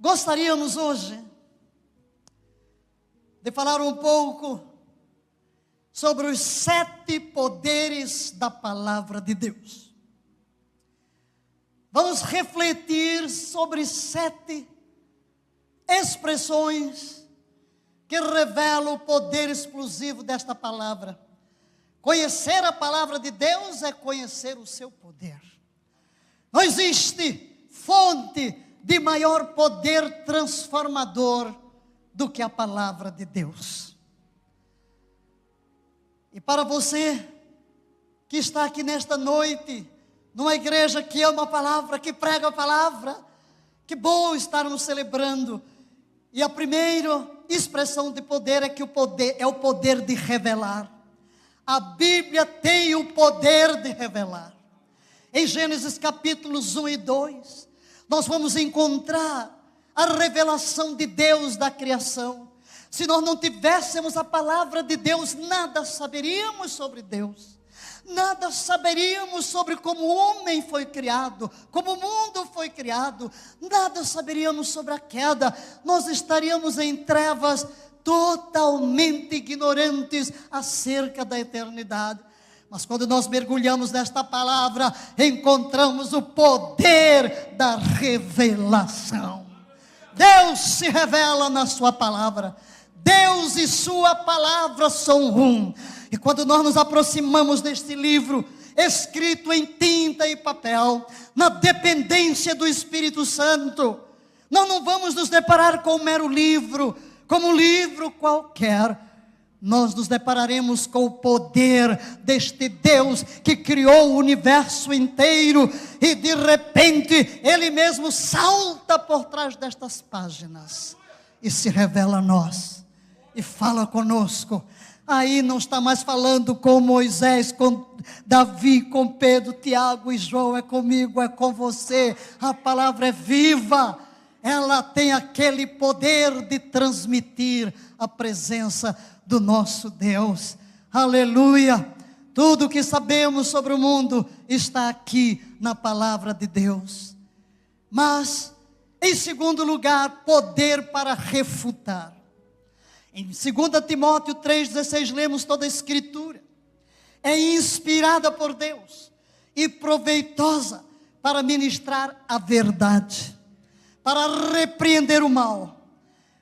Gostaríamos hoje de falar um pouco sobre os 7 poderes da palavra de Deus. Vamos refletir sobre 7 expressões que revelam o poder exclusivo desta palavra. Conhecer a palavra de Deus é conhecer o seu poder. Não existe fonte de maior poder transformador do que a palavra de Deus. E para você que está aqui nesta noite, numa igreja que ama a palavra, que prega a palavra, que bom estarmos celebrando. E a primeira expressão de poder é que o poder é o poder de revelar. A Bíblia tem o poder de revelar. Em Gênesis capítulos 1 e 2, nós vamos encontrar a revelação de Deus da criação. Se nós não tivéssemos a palavra de Deus, nada saberíamos sobre Deus. Nada saberíamos sobre como o homem foi criado, como o mundo foi criado. Nada saberíamos sobre a queda. Nós estaríamos em trevas, totalmente ignorantes acerca da eternidade. Mas quando nós mergulhamos nesta palavra, encontramos o poder da revelação. Deus se revela na sua palavra. Deus e sua palavra são um. E quando nós nos aproximamos deste livro, escrito em tinta e papel, na dependência do Espírito Santo, nós não vamos nos deparar com um mero livro, como um livro qualquer. Nós nos depararemos com o poder deste Deus que criou o universo inteiro e de repente Ele mesmo salta por trás destas páginas e se revela a nós e fala conosco. Aí não está mais falando com Moisés, com Davi, com Pedro, Tiago e João. É comigo, é com você. A palavra é viva. Ela tem aquele poder de transmitir a presença do nosso Deus. Aleluia. Tudo o que sabemos sobre o mundo está aqui na palavra de Deus. Mas, em segundo lugar, poder para refutar. Em 2 Timóteo 3,16 lemos toda a Escritura. É inspirada por Deus e proveitosa para ministrar a verdade, para repreender o mal,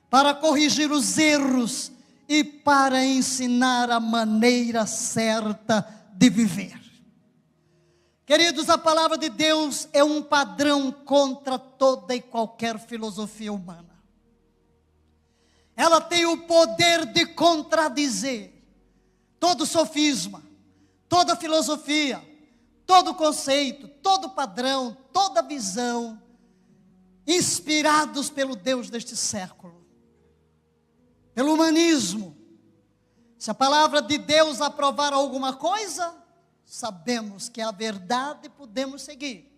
para corrigir os erros e para ensinar a maneira certa de viver. Queridos, a palavra de Deus é um padrão contra toda e qualquer filosofia humana. Ela tem o poder de contradizer todo sofisma, toda filosofia, todo conceito, todo padrão, toda visão, inspirados pelo Deus deste século, pelo humanismo. Se a palavra de Deus aprovar alguma coisa, sabemos que é a verdade e podemos seguir.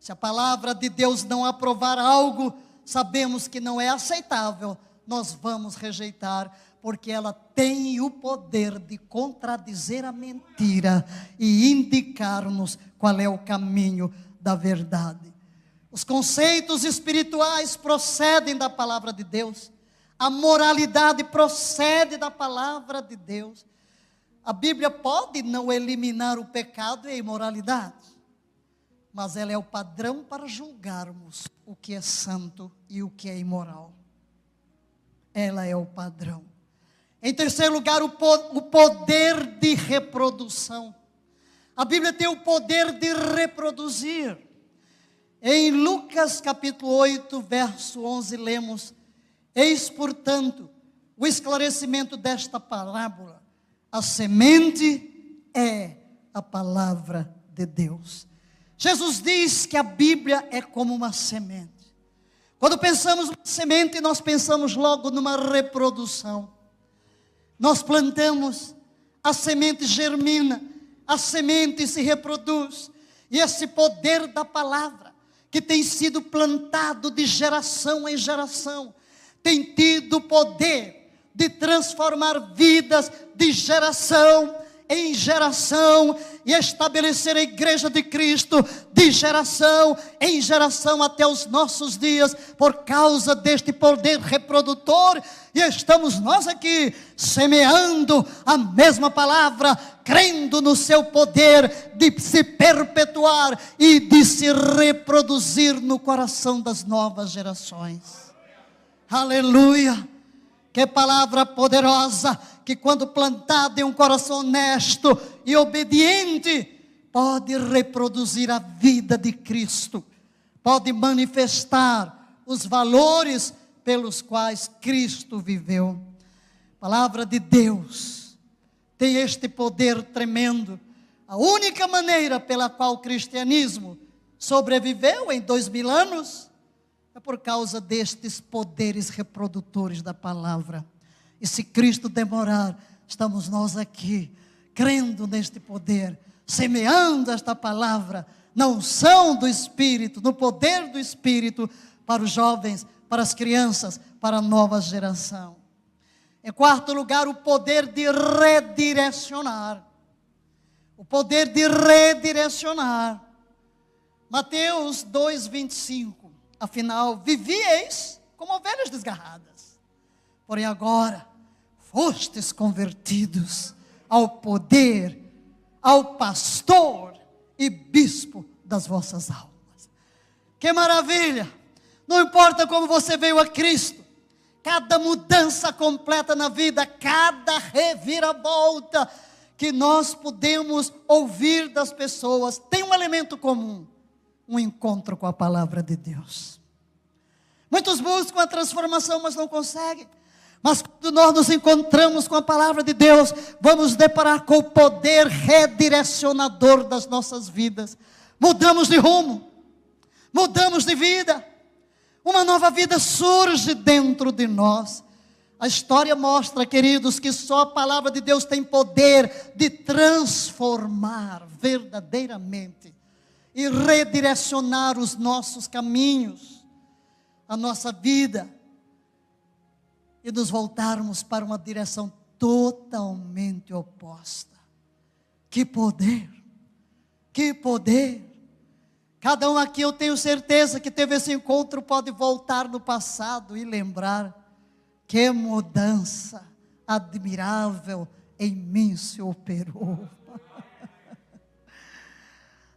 Se a palavra de Deus não aprovar algo, sabemos que não é aceitável, nós vamos rejeitar, porque ela tem o poder de contradizer a mentira e indicar-nos qual é o caminho da verdade. Os conceitos espirituais procedem da palavra de Deus. A moralidade procede da palavra de Deus. A Bíblia pode não eliminar o pecado e a imoralidade, mas ela é o padrão para julgarmos o que é santo e o que é imoral. Ela é o padrão. Em terceiro lugar, o poder de reprodução. A Bíblia tem o poder de reproduzir. Em Lucas capítulo 8, verso 11, lemos: eis, portanto, o esclarecimento desta parábola. A semente é a palavra de Deus. Jesus diz que a Bíblia é como uma semente. Quando pensamos em semente, nós pensamos logo numa reprodução. Nós plantamos, a semente germina, a semente se reproduz. E esse poder da palavra, que tem sido plantado de geração em geração, tem tido o poder de transformar vidas de geração em geração e estabelecer a igreja de Cristo de geração em geração até os nossos dias, por causa deste poder reprodutor. E estamos nós aqui semeando a mesma palavra, crendo no seu poder de se perpetuar e de se reproduzir no coração das novas gerações. Aleluia! Que palavra poderosa, que quando plantada em um coração honesto e obediente, pode reproduzir a vida de Cristo, pode manifestar os valores pelos quais Cristo viveu. A palavra de Deus tem este poder tremendo. A única maneira pela qual o cristianismo sobreviveu em 2000 anos é por causa destes poderes reprodutores da palavra. E se Cristo demorar, estamos nós aqui, crendo neste poder, semeando esta palavra, na unção do Espírito, no poder do Espírito, para os jovens, para as crianças, para a nova geração. Em quarto lugar, o poder de redirecionar. O poder de redirecionar. Mateus 2:25. Afinal, vivieis como ovelhas desgarradas, porém agora fostes convertidos ao poder, ao pastor e bispo das vossas almas. Que maravilha! Não importa como você veio a Cristo, cada mudança completa na vida, cada reviravolta que nós podemos ouvir das pessoas, tem um elemento comum: um encontro com a palavra de Deus. Muitos buscam a transformação, mas não conseguem. Mas quando nós nos encontramos com a palavra de Deus, vamos deparar com o poder redirecionador das nossas vidas. Mudamos de rumo, mudamos de vida. Uma nova vida surge dentro de nós. A história mostra, queridos, que só a palavra de Deus tem poder de transformar verdadeiramente e redirecionar os nossos caminhos, a nossa vida, e nos voltarmos para uma direção totalmente oposta. Que poder! Que poder! Cada um aqui, eu tenho certeza que teve esse encontro, pode voltar no passado e lembrar: que mudança admirável em mim se operou.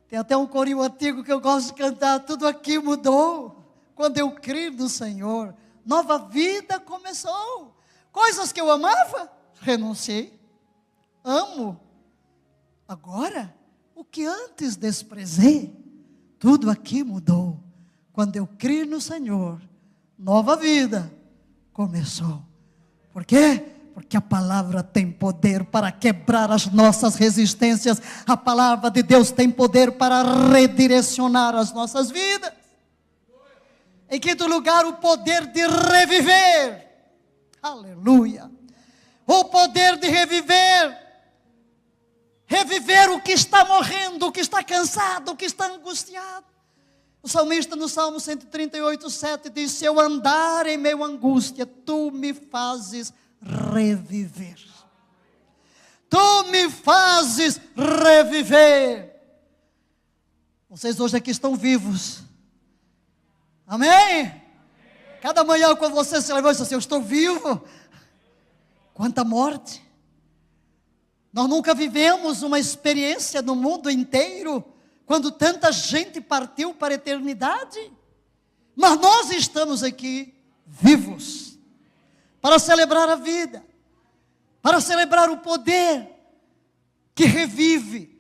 Tem até um corinho antigo que eu gosto de cantar: tudo aqui mudou quando eu criei no Senhor. Nova vida começou. Coisas que eu amava, renunciei. Amo. Agora, o que antes desprezei, tudo aqui mudou. Quando eu criei no Senhor, nova vida começou. Por quê? Porque a palavra tem poder para quebrar as nossas resistências. A palavra de Deus tem poder para redirecionar as nossas vidas. Em quinto lugar, o poder de reviver. Aleluia. O poder de reviver. Reviver o que está morrendo, o que está cansado, o que está angustiado. O salmista no Salmo 138:7 diz: se eu andar em meio à angústia, tu me fazes reviver. Tu me fazes reviver. Vocês hoje aqui estão vivos. Amém? Cada manhã quando você se levanta e diz assim: eu estou vivo. Quanta morte. Nós nunca vivemos uma experiência no mundo inteiro, quando tanta gente partiu para a eternidade. Mas nós estamos aqui vivos, para celebrar a vida, para celebrar o poder que revive.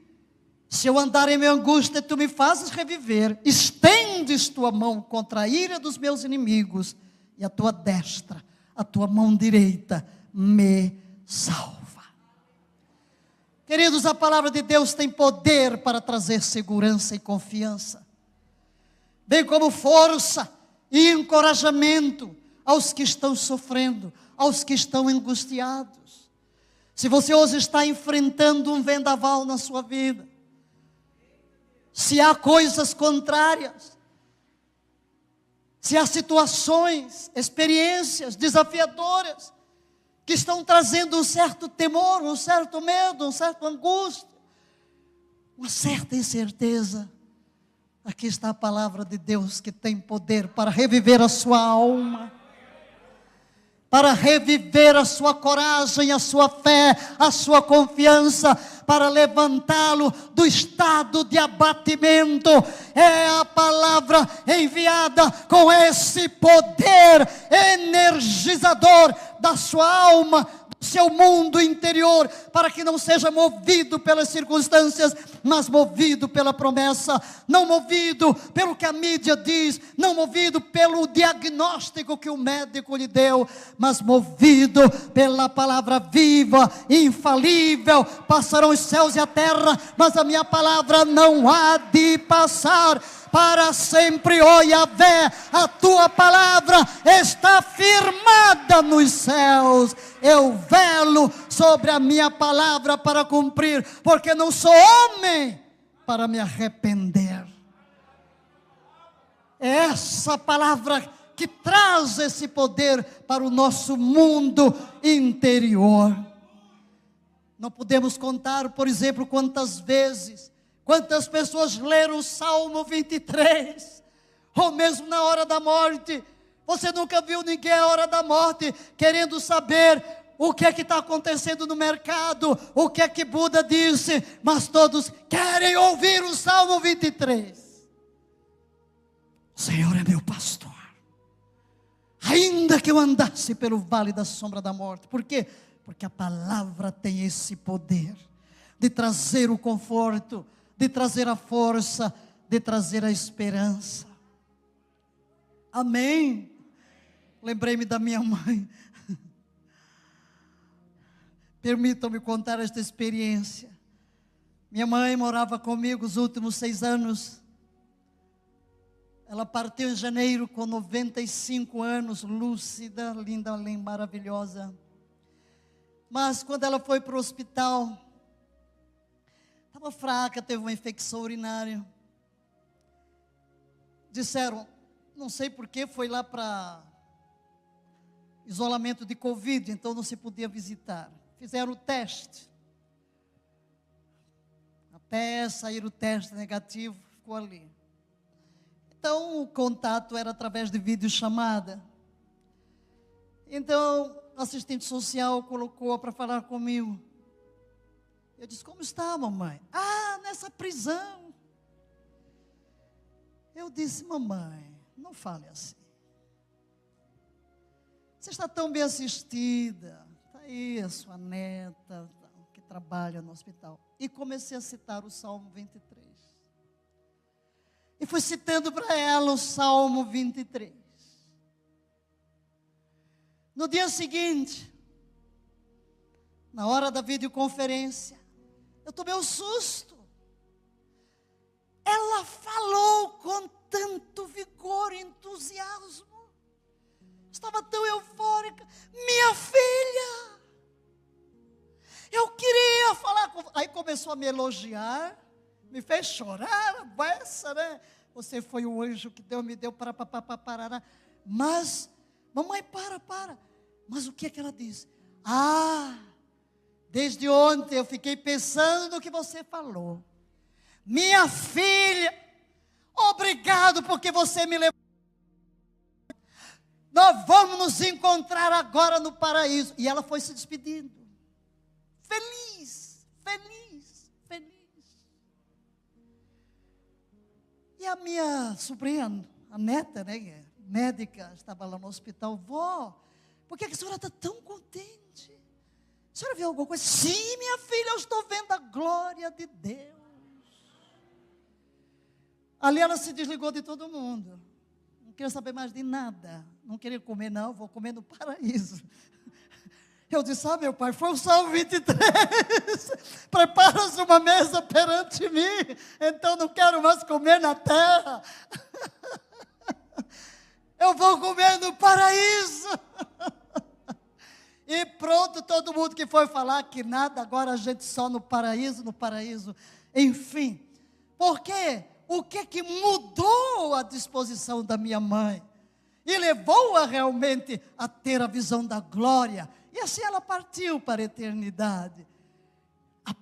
Se eu andar em minha angústia, tu me fazes reviver. Estendes tua mão contra a ira dos meus inimigos, e a tua destra, a tua mão direita, me salva. Queridos, a palavra de Deus tem poder para trazer segurança e confiança, bem como força e encorajamento aos que estão sofrendo, aos que estão angustiados. Se você hoje está enfrentando um vendaval na sua vida, se há coisas contrárias, se há situações, experiências desafiadoras que estão trazendo um certo temor, um certo medo, uma certa angústia, uma certa incerteza. Aqui está a palavra de Deus que tem poder para reviver a sua alma, para reviver a sua coragem, a sua fé, a sua confiança, para levantá-lo do estado de abatimento. É a palavra enviada com esse poder energizador da sua alma, do seu mundo interior, para que não seja movido pelas circunstâncias, mas movido pela promessa, não movido pelo que a mídia diz, não movido pelo diagnóstico que o médico lhe deu, mas movido pela palavra viva, infalível. Passarão os céus e a terra, mas a minha palavra não há de passar para sempre. Ó Yahvé, a tua palavra está firmada nos céus. Eu velo sobre a minha palavra para cumprir, porque não sou homem para me arrepender. É essa palavra que traz esse poder para o nosso mundo interior. Não podemos contar, por exemplo, quantas pessoas leram o Salmo 23, ou mesmo na hora da morte. Você nunca viu ninguém à hora da morte querendo saber o que é que está acontecendo no mercado, o que é que Buda disse, mas todos querem ouvir o Salmo 23. O Senhor é meu pastor, ainda que eu andasse pelo vale da sombra da morte. Por quê? Porque a palavra tem esse poder de trazer o conforto, de trazer a força, de trazer a esperança. Amém? Lembrei-me da minha mãe. Permitam-me contar esta experiência. Minha mãe morava comigo os últimos 6 anos. Ela partiu em janeiro com 95 anos, lúcida, linda, maravilhosa. Mas quando ela foi para o hospital, estava fraca, teve uma infecção urinária. Disseram, não sei porquê, foi lá para isolamento de Covid, então não se podia visitar. Fizeram o teste. Até sair o teste negativo, ficou ali. Então o contato era através de videochamada. Então a assistente social colocou para falar comigo. Eu disse, como está, mamãe? Ah, nessa prisão. Eu disse, mamãe, não fale assim. Você está tão bem assistida. Está aí a sua neta, que trabalha no hospital. E comecei a citar o Salmo 23. E fui citando para ela o Salmo 23. No dia seguinte, na hora da videoconferência, eu tomei um susto. Ela falou com tanto vigor e entusiasmo. Estava tão eufórica. Minha filha, eu queria falar com... Aí começou a me elogiar, me fez chorar, beça, né? Você foi o anjo que Deus me deu para parará. Mas, mamãe, para. Mas o que é que ela disse? Ah, desde ontem eu fiquei pensando no que você falou. Minha filha, obrigado porque você me levou. Nós vamos nos encontrar agora no paraíso. E ela foi se despedindo. Feliz. E a minha sobrinha, a neta, né, médica, estava lá no hospital. Vó, por que a senhora está tão contente? A senhora viu alguma coisa? Sim, minha filha, eu estou vendo a glória de Deus. Ali ela se desligou de todo mundo. Não queria saber mais de nada. Não queria comer, não, vou comer no paraíso. Eu disse, meu pai, foi o Salmo 23. Prepara-se uma mesa perante mim. Então não quero mais comer na terra. Eu vou comer no paraíso. E pronto, todo mundo que foi falar que nada, agora a gente só no paraíso. Enfim, por quê? O que mudou a disposição da minha mãe? E levou-a realmente a ter a visão da glória. E assim ela partiu para a eternidade. A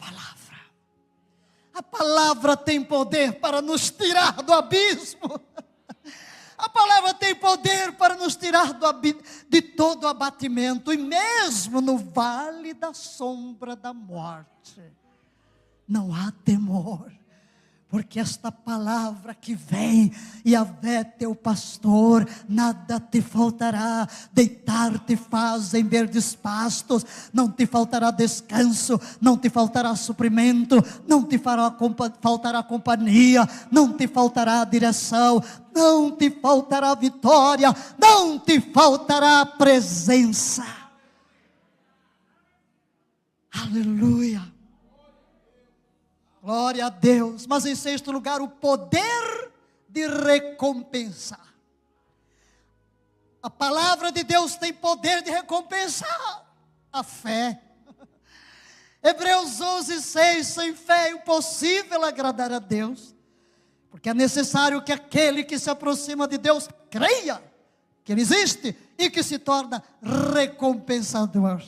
palavra tem poder para nos tirar do abismo. A palavra tem poder para nos tirar de todo abatimento. E mesmo no vale da sombra da morte, não há temor. Porque esta palavra que vem, Yahvé teu pastor, nada te faltará, deitar-te faz em verdes pastos, não te faltará descanso, não te faltará suprimento, não te faltará companhia, não te faltará direção, não te faltará vitória, não te faltará presença. Aleluia. Glória a Deus. Mas em sexto lugar, o poder de recompensar. A palavra de Deus tem poder de recompensar a fé. Hebreus 11:6, sem fé é impossível agradar a Deus, porque é necessário que aquele que se aproxima de Deus creia que Ele existe e que se torna recompensador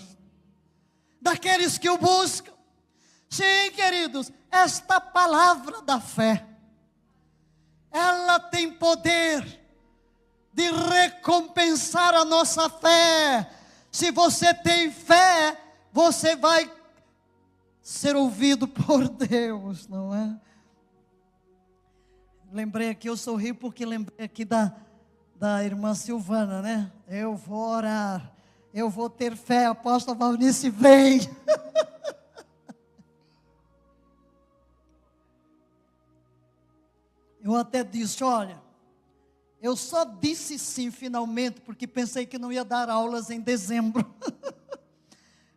daqueles que o buscam. Sim, queridos, esta palavra da fé, ela tem poder de recompensar a nossa fé. Se você tem fé, você vai ser ouvido por Deus, não é? Lembrei aqui, eu sorri porque lembrei aqui da irmã Silvana, né? Eu vou orar, eu vou ter fé, a apóstola Valnice vem. Eu até disse, olha, eu só disse sim finalmente, porque pensei que não ia dar aulas em dezembro.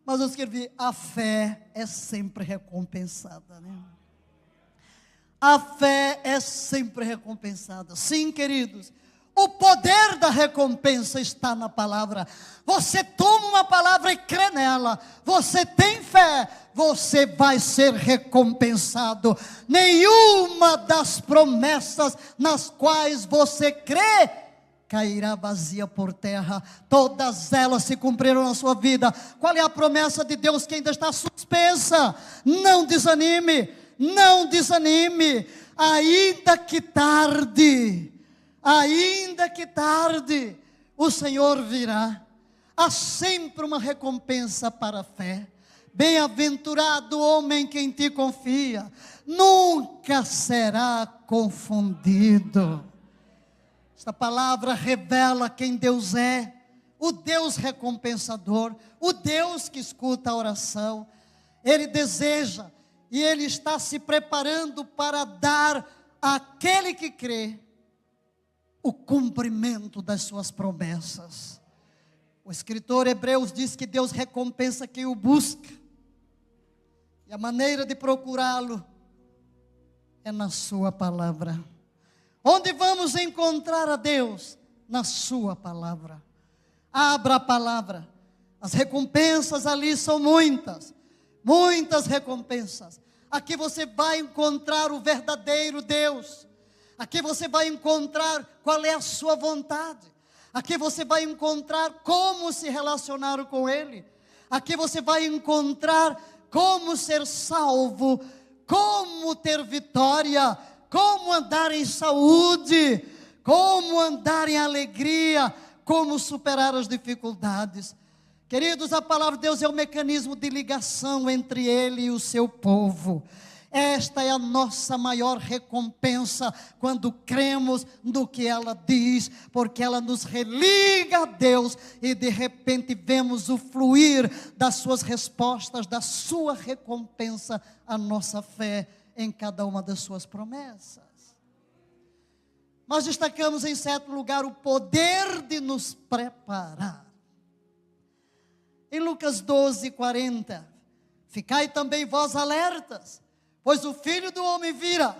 Mas eu escrevi, a fé é sempre recompensada, né? A fé é sempre recompensada. Sim, queridos, o poder da recompensa está na palavra. Você toma uma palavra e crê nela, você tem fé, você vai ser recompensado. Nenhuma das promessas nas quais você crê cairá vazia por terra. Todas elas se cumpriram na sua vida. Qual é a promessa de Deus que ainda está suspensa? Não desanime, não desanime. Ainda que tarde, o Senhor virá. Há sempre uma recompensa para a fé. Bem-aventurado o homem que em ti confia, nunca será confundido. Esta palavra revela quem Deus é, o Deus recompensador, o Deus que escuta a oração. Ele deseja e Ele está se preparando para dar àquele que crê o cumprimento das suas promessas. O escritor Hebreus diz que Deus recompensa quem o busca. E a maneira de procurá-lo é na sua palavra. Onde vamos encontrar a Deus? Na sua palavra. Abra a palavra. As recompensas ali são muitas. Muitas recompensas. Aqui você vai encontrar o verdadeiro Deus. Aqui você vai encontrar qual é a sua vontade. Aqui você vai encontrar como se relacionar com Ele. Aqui você vai encontrar como ser salvo, como ter vitória, como andar em saúde, como andar em alegria, como superar as dificuldades. Queridos, a palavra de Deus é o mecanismo de ligação entre Ele e o seu povo. Esta é a nossa maior recompensa quando cremos no que ela diz, porque ela nos religa a Deus e de repente vemos o fluir das suas respostas, da sua recompensa à nossa fé em cada uma das suas promessas. Nós destacamos em certo lugar o poder de nos preparar. Em Lucas 12:40, ficai também vós alertas, pois o Filho do Homem virá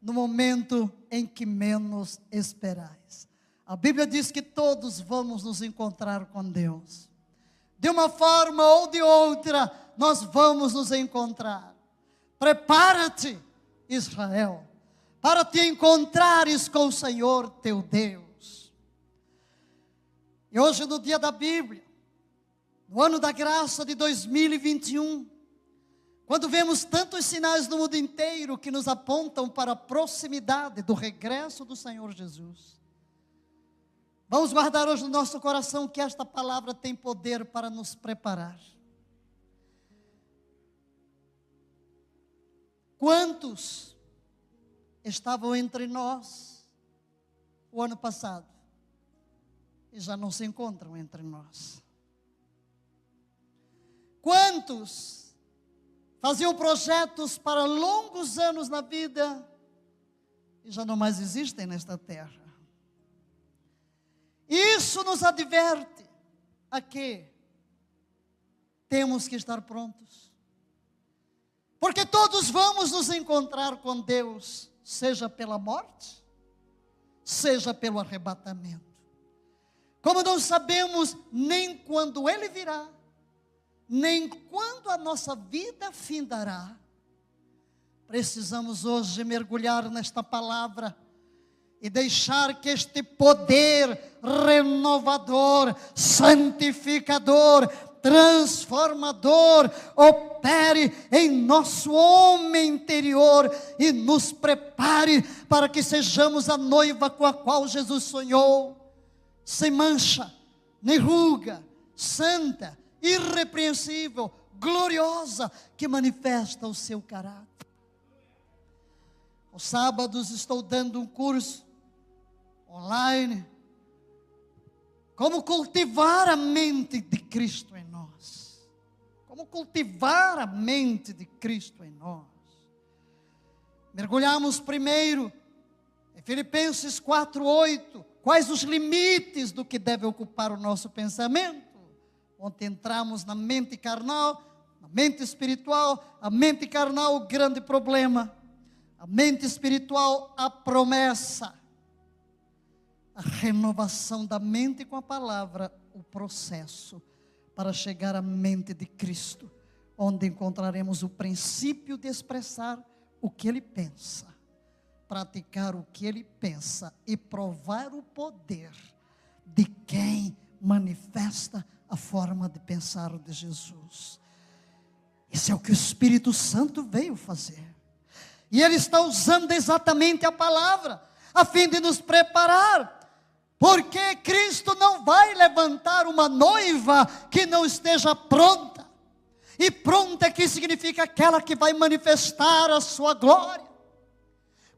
no momento em que menos esperais. A Bíblia diz que todos vamos nos encontrar com Deus. De uma forma ou de outra, nós vamos nos encontrar. Prepara-te, Israel, para te encontrares com o Senhor teu Deus. E hoje, no dia da Bíblia, no ano da graça de 2021, quando vemos tantos sinais no mundo inteiro que nos apontam para a proximidade do regresso do Senhor Jesus, vamos guardar hoje no nosso coração que esta palavra tem poder para nos preparar. Quantos estavam entre nós o ano passado e já não se encontram entre nós? Quantos faziam projetos para longos anos na vida e já não mais existem nesta terra? Isso nos adverte a que temos que estar prontos. Porque todos vamos nos encontrar com Deus, seja pela morte, seja pelo arrebatamento. Como não sabemos nem quando Ele virá, nem quando a nossa vida findará, precisamos hoje mergulhar nesta palavra e deixar que este poder renovador, santificador, transformador opere em nosso homem interior e nos prepare para que sejamos a noiva com a qual Jesus sonhou, sem mancha, nem ruga, santa, irrepreensível, gloriosa, que manifesta o seu caráter. Aos sábados estou dando um curso online, como cultivar a mente de Cristo em nós. Como cultivar a mente de Cristo em nós. Mergulhamos primeiro em Filipenses 4:8. Quais os limites do que deve ocupar o nosso pensamento? Ontem entramos na mente carnal, na mente espiritual. A mente carnal, o grande problema. A mente espiritual, a promessa. A renovação da mente com a palavra, o processo para chegar à mente de Cristo, onde encontraremos o princípio de expressar o que Ele pensa, praticar o que Ele pensa e provar o poder de quem manifesta a forma de pensar de Jesus. Isso é o que o Espírito Santo veio fazer. E Ele está usando exatamente a palavra, a fim de nos preparar. Porque Cristo não vai levantar uma noiva que não esteja pronta. E pronta aqui significa aquela que vai manifestar a sua glória.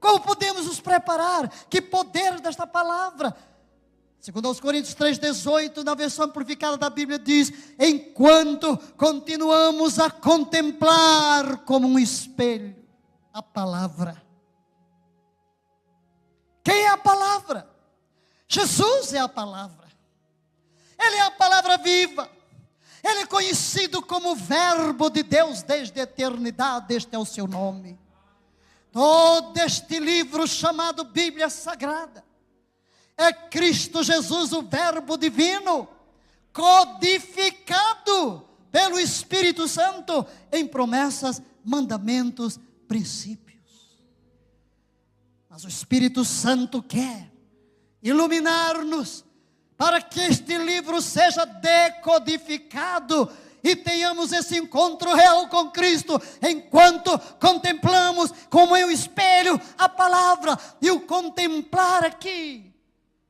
Como podemos nos preparar? Que poder desta palavra. Segundo aos Coríntios 3:18, na versão amplificada da Bíblia diz: enquanto continuamos a contemplar como um espelho a palavra. Quem é a palavra? Jesus é a palavra. Ele é a palavra viva. Ele é conhecido como Verbo de Deus desde a eternidade. Este é o seu nome. Todo este livro chamado Bíblia Sagrada é Cristo Jesus, o Verbo divino, codificado pelo Espírito Santo em promessas, mandamentos, princípios. Mas o Espírito Santo quer iluminar-nos para que este livro seja decodificado e tenhamos esse encontro real com Cristo, enquanto contemplamos como em um espelho a palavra. E o contemplar aqui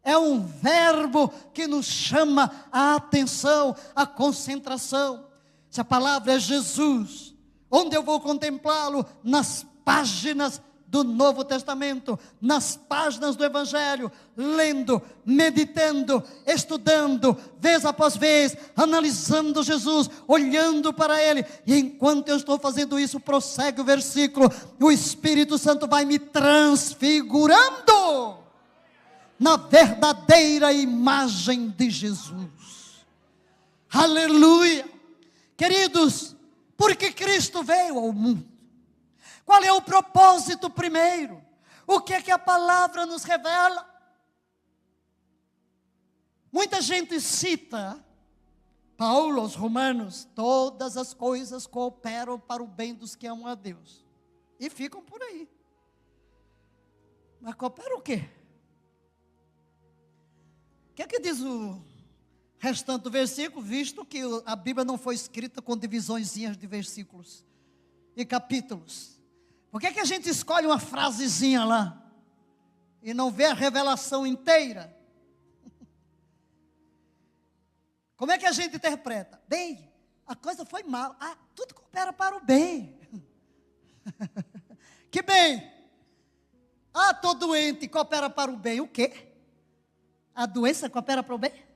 é um verbo que nos chama a atenção, a concentração. Se a palavra é Jesus, onde eu vou contemplá-lo? Nas páginas do Novo Testamento, nas páginas do Evangelho, lendo, meditando, estudando, vez após vez, analisando Jesus, olhando para Ele. E enquanto eu estou fazendo isso, prossegue o versículo, o Espírito Santo vai me transfigurando na verdadeira imagem de Jesus. Aleluia! Queridos, porque Cristo veio ao mundo? Qual é o propósito primeiro? O que é que a palavra nos revela? Muita gente cita Paulo aos Romanos: todas as coisas cooperam para o bem dos que amam a Deus. E ficam por aí. Mas coopera o quê? O que é que diz o restante do versículo, visto que a Bíblia não foi escrita com divisõezinhas de versículos e capítulos. Por que a gente escolhe uma frasezinha lá e não vê a revelação inteira? Como é que a gente interpreta? Bem, a coisa foi mal. Tudo coopera para o bem. Que bem? Estou doente, coopera para o bem. O quê? A doença coopera para o bem?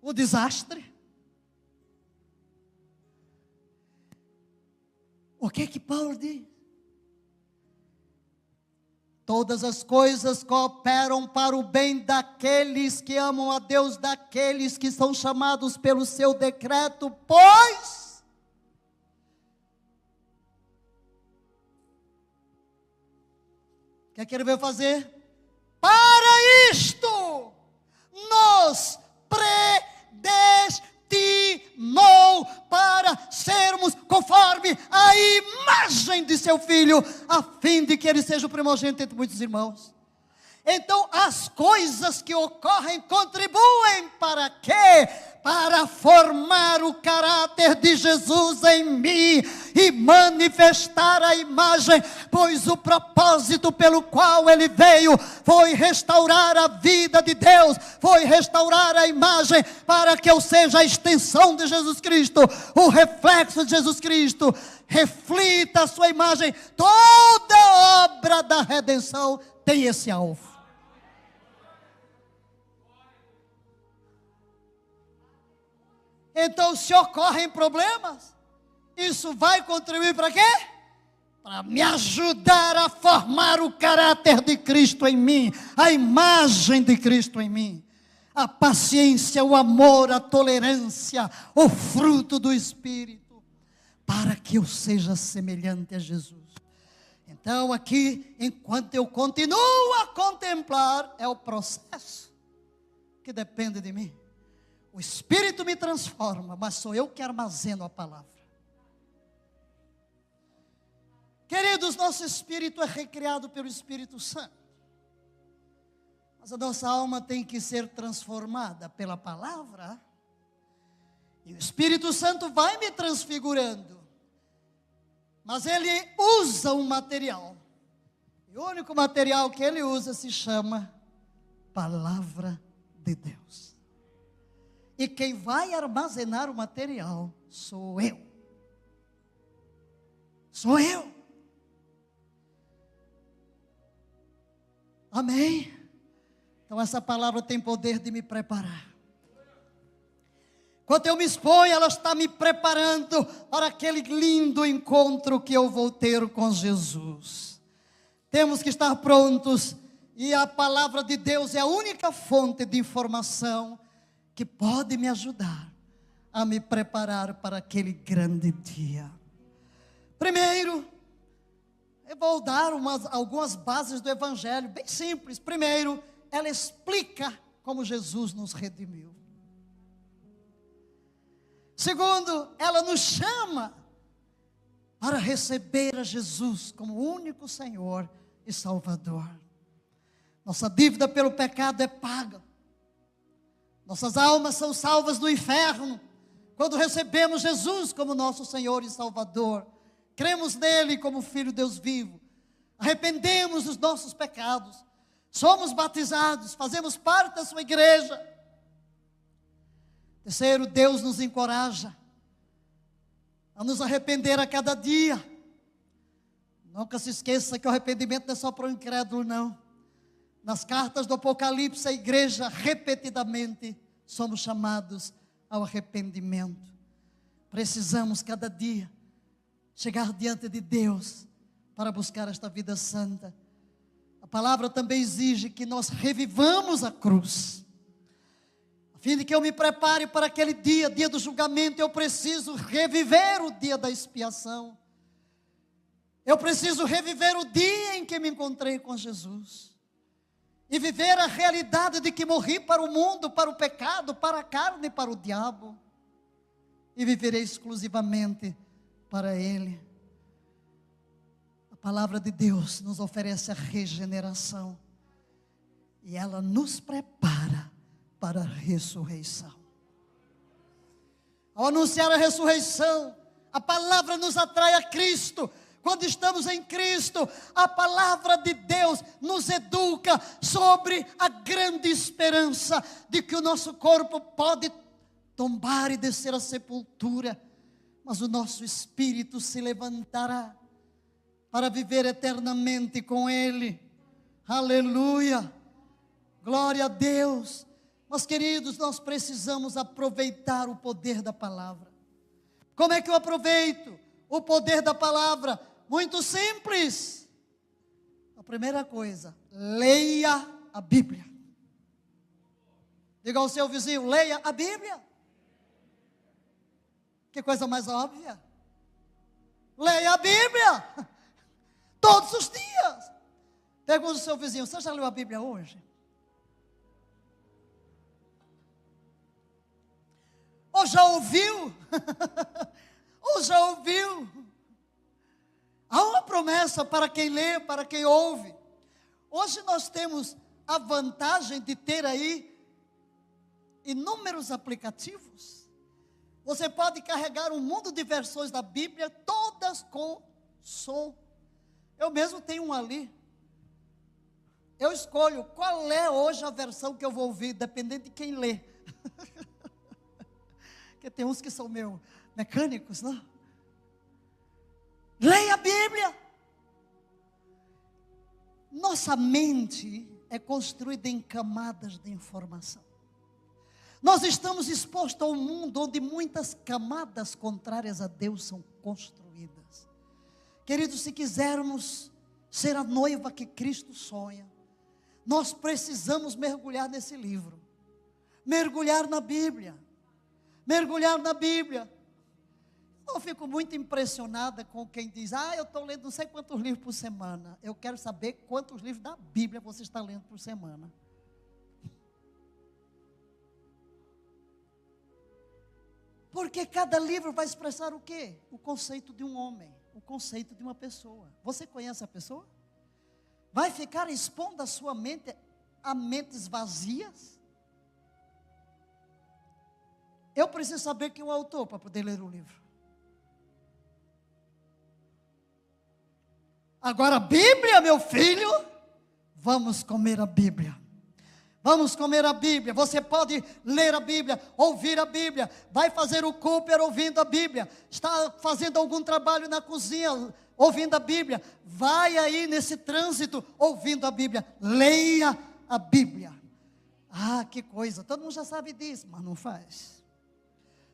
O desastre? O que é que Paulo diz? Todas as coisas cooperam para o bem daqueles que amam a Deus, daqueles que são chamados pelo seu decreto, pois o que é que ele veio fazer? Para isto nos predestinou para sermos conforme a imagem de seu Filho, a fim de que ele seja o primogênito entre muitos irmãos. Então as coisas que ocorrem contribuem para quê? Para formar o caráter de Jesus em mim e manifestar a imagem, pois o propósito pelo qual ele veio foi restaurar a vida de Deus, foi restaurar a imagem para que eu seja a extensão de Jesus Cristo, o reflexo de Jesus Cristo, reflita a sua imagem. Toda obra da redenção tem esse alvo. Então, se ocorrem problemas, isso vai contribuir para quê? Para me ajudar a formar o caráter de Cristo em mim, a imagem de Cristo em mim, a paciência, o amor, a tolerância, o fruto do Espírito, para que eu seja semelhante a Jesus. Então, aqui, enquanto eu continuo a contemplar, é o processo que depende de mim. O Espírito me transforma, mas sou eu que armazeno a palavra. Queridos, nosso espírito é recriado pelo Espírito Santo. Mas a nossa alma tem que ser transformada pela palavra. E o Espírito Santo vai me transfigurando. Mas ele usa um material. E o único material que ele usa se chama Palavra de Deus. E quem vai armazenar o material sou eu. Sou eu. Amém? Então essa palavra tem poder de me preparar. Quando eu me exponho, ela está me preparando para aquele lindo encontro que eu vou ter com Jesus. Temos que estar prontos. E a palavra de Deus é a única fonte de informação que pode me ajudar a me preparar para aquele grande dia. Primeiro, eu vou dar algumas bases do Evangelho, bem simples. Primeiro, ela explica como Jesus nos redimiu. Segundo, ela nos chama para receber a Jesus como o único Senhor e Salvador. Nossa dívida pelo pecado é paga. Nossas almas são salvas do inferno quando recebemos Jesus como nosso Senhor e Salvador. Cremos nele como Filho de Deus vivo. Arrependemos dos nossos pecados. Somos batizados, fazemos parte da sua igreja. Terceiro, Deus nos encoraja a nos arrepender a cada dia. Nunca se esqueça que o arrependimento não é só para o incrédulo, não. Nas cartas do Apocalipse, a igreja, repetidamente, somos chamados ao arrependimento. Precisamos, cada dia, chegar diante de Deus para buscar esta vida santa. A palavra também exige que nós revivamos a cruz. A fim de que eu me prepare para aquele dia, dia do julgamento, eu preciso reviver o dia da expiação. Eu preciso reviver o dia em que me encontrei com Jesus. E viver a realidade de que morri para o mundo, para o pecado, para a carne e para o diabo. E viverei exclusivamente para Ele. A palavra de Deus nos oferece a regeneração. E ela nos prepara para a ressurreição. Ao anunciar a ressurreição, a palavra nos atrai a Cristo. Quando estamos em Cristo, a palavra de Deus nos educa sobre a grande esperança de que o nosso corpo pode tombar e descer à sepultura, mas o nosso espírito se levantará para viver eternamente com Ele. Aleluia! Glória a Deus! Mas, queridos, nós precisamos aproveitar o poder da palavra. Como é que eu aproveito o poder da palavra? Muito simples. A primeira coisa, leia a Bíblia. Diga ao seu vizinho, leia a Bíblia. Que coisa mais óbvia. Leia a Bíblia. Todos os dias. Pergunta ao seu vizinho, você já leu a Bíblia hoje? Ou já ouviu? Ou já ouviu? Há uma promessa para quem lê, para quem ouve. Hoje nós temos a vantagem de ter aí inúmeros aplicativos. Você pode carregar um mundo de versões da Bíblia, todas com som. Eu mesmo tenho um ali. Eu escolho qual é hoje a versão que eu vou ouvir, dependendo de quem lê. Porque tem uns que são meio mecânicos, não? Leia a Bíblia. Nossa mente é construída em camadas de informação. Nós estamos expostos a um mundo onde muitas camadas contrárias a Deus são construídas. Queridos, se quisermos ser a noiva que Cristo sonha, nós precisamos mergulhar nesse livro. Mergulhar na Bíblia. Mergulhar na Bíblia. Eu fico muito impressionada com quem diz, eu estou lendo não sei quantos livros por semana. Eu quero saber quantos livros da Bíblia você está lendo por semana. Porque cada livro vai expressar o quê? O conceito de um homem, o conceito de uma pessoa. Você conhece a pessoa? Vai ficar expondo a sua mente a mentes vazias? Eu preciso saber quem é o autor para poder ler o livro. Agora a Bíblia, meu filho, vamos comer a Bíblia. Vamos comer a Bíblia. Você pode ler a Bíblia, ouvir a Bíblia. Vai fazer o Cooper ouvindo a Bíblia. Está fazendo algum trabalho na cozinha, ouvindo a Bíblia. Vai aí nesse trânsito, ouvindo a Bíblia. Leia a Bíblia. Que coisa. Todo mundo já sabe disso, mas não faz.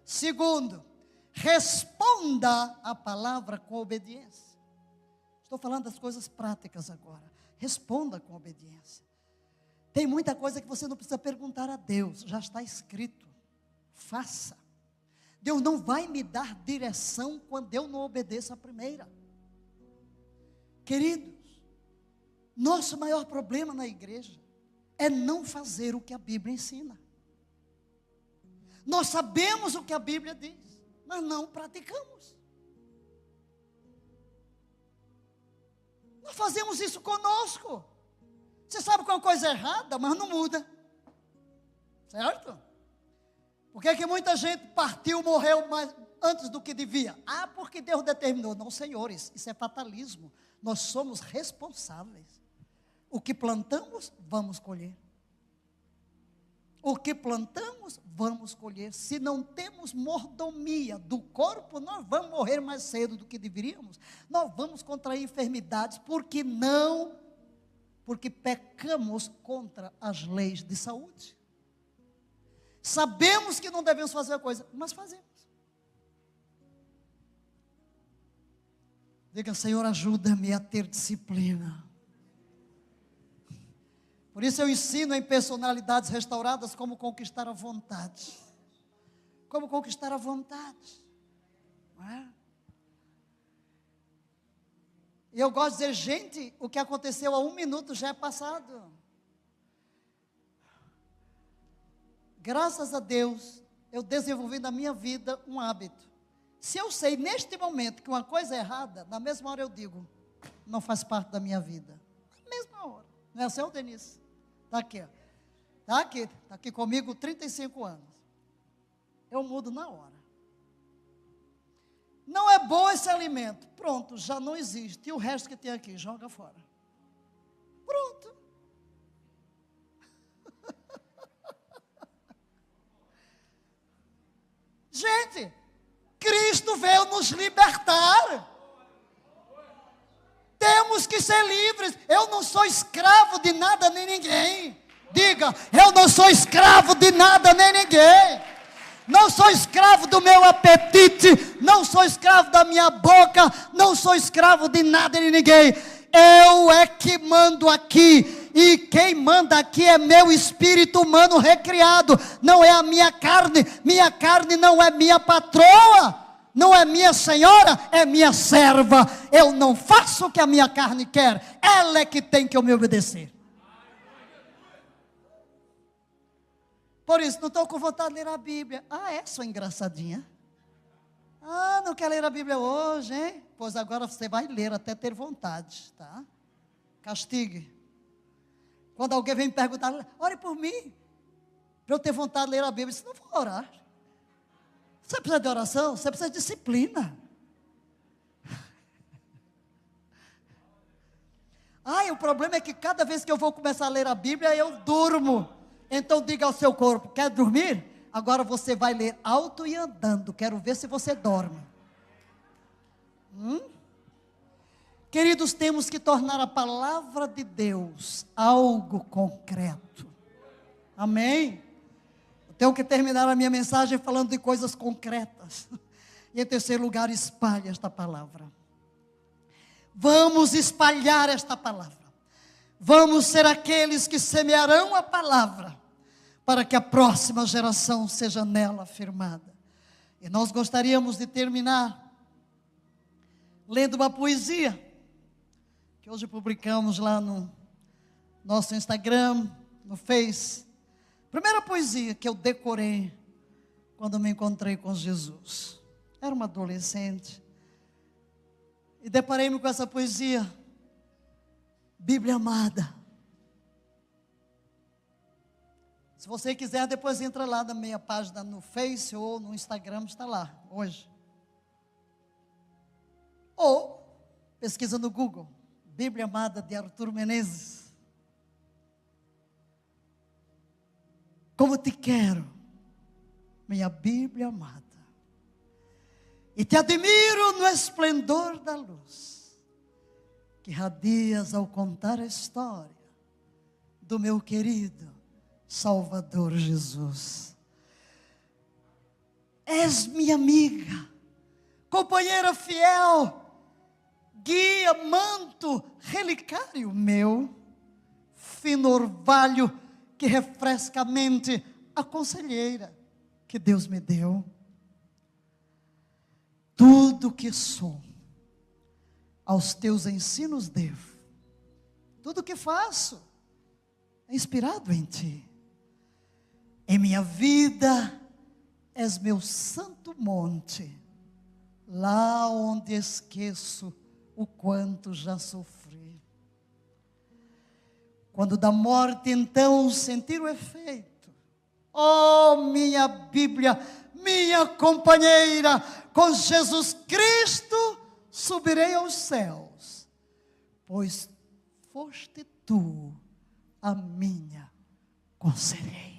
Segundo, responda a palavra com obediência. Estou falando das coisas práticas agora. Responda com obediência. Tem muita coisa que você não precisa perguntar a Deus, já está escrito. Faça. Deus não vai me dar direção quando eu não obedeço a primeira. Queridos, nosso maior problema na igreja é não fazer o que a Bíblia ensina. Nós sabemos o que a Bíblia diz, mas não praticamos. Nós fazemos isso conosco. Você sabe que é uma coisa errada, mas não muda. Certo? Por que que muita gente partiu, morreu mais antes do que devia? Porque Deus determinou. Não, senhores, isso é fatalismo. Nós somos responsáveis. O que plantamos, vamos colher. O que plantamos, vamos colher. Se não temos mordomia do corpo, nós vamos morrer mais cedo do que deveríamos. Nós vamos contrair enfermidades, porque pecamos contra as leis de saúde. Sabemos que não devemos fazer a coisa, mas fazemos. Diga, Senhor, ajuda-me a ter disciplina. Por isso eu ensino em personalidades restauradas como conquistar a vontade. Como conquistar a vontade. Não é? E eu gosto de dizer, gente, o que aconteceu há 1 minuto já é passado. Graças a Deus, eu desenvolvi na minha vida um hábito. Se eu sei neste momento que uma coisa é errada, na mesma hora eu digo, não faz parte da minha vida. Na mesma hora. Não é seu, Denise? Está aqui, ó. Está aqui comigo 35 anos. Eu mudo na hora. Não é bom esse alimento. Pronto, já não existe. E o resto que tem aqui, joga fora. Pronto. Gente, Cristo veio nos libertar. Temos que ser livres. Eu não sou escravo de nada nem ninguém. Diga, eu não sou escravo de nada nem ninguém. Não sou escravo do meu apetite. Não sou escravo da minha boca. Não sou escravo de nada nem ninguém. Eu é que mando aqui. E quem manda aqui é meu espírito humano recriado. Não é a minha carne. Minha carne não é minha patroa. Não é minha senhora, é minha serva. Eu não faço o que a minha carne quer. Ela é que tem que me obedecer. Por isso, não estou com vontade de ler a Bíblia. Ah, é? Sou engraçadinha. Ah, não quer ler a Bíblia hoje, hein? Pois agora você vai ler até ter vontade, tá? Castigue. Quando alguém vem me perguntar, ore por mim. Para eu ter vontade de ler a Bíblia, eu disse, não vou orar. Você precisa de oração? Você precisa de disciplina. Ai, o problema é que cada vez que eu vou começar a ler a Bíblia, eu durmo. Então diga ao seu corpo, quer dormir? Agora você vai ler alto e andando. Quero ver se você dorme. Queridos, temos que tornar a palavra de Deus algo concreto. Amém? Tenho que terminar a minha mensagem falando de coisas concretas. E em terceiro lugar, espalhe esta palavra. Vamos espalhar esta palavra. Vamos ser aqueles que semearão a palavra, para que a próxima geração seja nela firmada. E nós gostaríamos de terminar lendo uma poesia, que hoje publicamos lá no nosso Instagram, no Face. Primeira poesia que eu decorei quando me encontrei com Jesus. Era uma adolescente. E deparei-me com essa poesia. Bíblia amada. Se você quiser, depois entra lá na minha página no Face ou no Instagram, está lá, hoje. Ou pesquisa no Google. Bíblia amada de Arthur Menezes. Como te quero, minha Bíblia amada, e te admiro no esplendor da luz, que radias ao contar a história do meu querido Salvador Jesus. És minha amiga, companheira fiel, guia, manto, relicário meu, fino orvalho, que refresca a mente, a conselheira que Deus me deu. Tudo que sou, aos teus ensinos devo. Tudo que faço, é inspirado em ti. Em minha vida, és meu santo monte, lá onde esqueço o quanto já sofri. Quando da morte então sentir o efeito, oh minha Bíblia, minha companheira, com Jesus Cristo subirei aos céus, pois foste tu a minha conselheira.